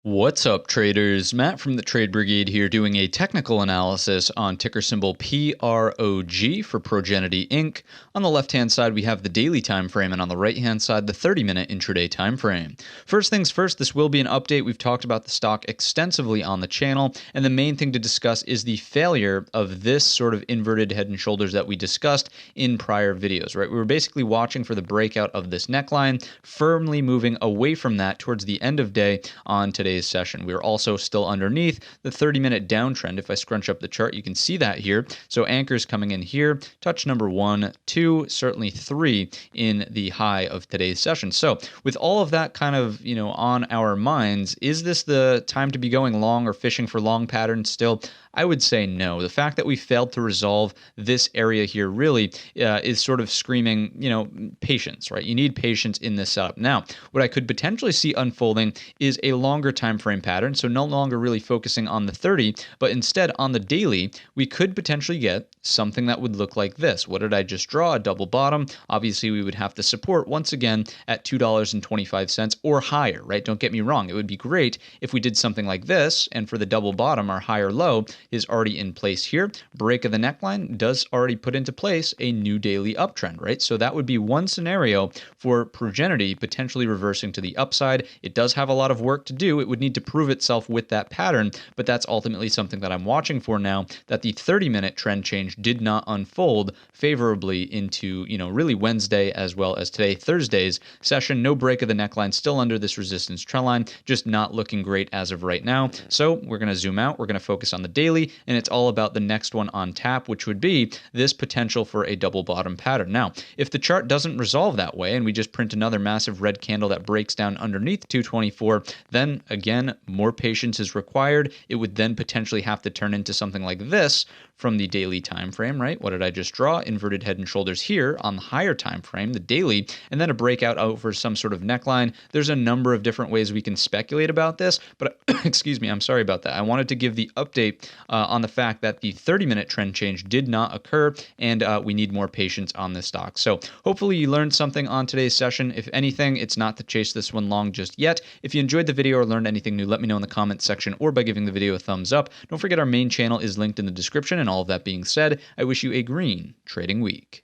What's up, traders? Matt from the Trade Brigade here doing a technical analysis on ticker symbol PROG for Progenity Inc. On the left-hand side, we have the daily time frame, and on the right-hand side, the 30-minute intraday time frame. First things first, this will be an update. We've talked about the stock extensively on the channel, and the main thing to discuss is the failure of this sort of inverted head and shoulders that we discussed in prior videos, right? We were basically watching for the breakout of this neckline, firmly moving away from that towards the end of day on today's session. We are also still underneath the 30-minute downtrend. If I scrunch up the chart, you can see that here. So anchors coming in here, touch number 1, 2, certainly 3 in the high of today's session. So with all of that kind of, on our minds, is this the time to be going long or fishing for long patterns still? I would say no. The fact that we failed to resolve this area here really is sort of screaming, patience, right? You need patience in this setup. Now, what I could potentially see unfolding is a longer time frame pattern, so no longer really focusing on the 30, but instead on the daily, we could potentially get something that would look like this. What did I just draw? A double bottom. Obviously, we would have to support once again at $2.25 or higher, right? Don't get me wrong. It would be great if we did something like this, and for the double bottom, our higher low is already in place here. Break of the neckline does already put into place a new daily uptrend, right? So that would be one scenario for Progenity potentially reversing to the upside. It does have a lot of work to do. It would need to prove itself with that pattern, but that's ultimately something that I'm watching for now, that the 30-minute trend change did not unfold favorably into, really Wednesday as well as today, Thursday's session. No break of the neckline, still under this resistance trend line, just not looking great as of right now. So we're going to zoom out. We're going to focus on the daily, and it's all about the next one on tap, which would be this potential for a double bottom pattern. Now, if the chart doesn't resolve that way and we just print another massive red candle that breaks down underneath 224, then again, more patience is required. It would then potentially have to turn into something like this from the daily time frame, right? What did I just draw? Inverted head and shoulders here on the higher time frame, the daily, and then a breakout over some sort of neckline. There's a number of different ways we can speculate about this, but excuse me, I'm sorry about that. I wanted to give the update on the fact that the 30-minute trend change did not occur, and we need more patience on this stock. So hopefully you learned something on today's session. If anything, it's not to chase this one long just yet. If you enjoyed the video or learned anything new, let me know in the comments section or by giving the video a thumbs up. Don't forget our main channel is linked in the description, and all of that being said, I wish you a green trading week.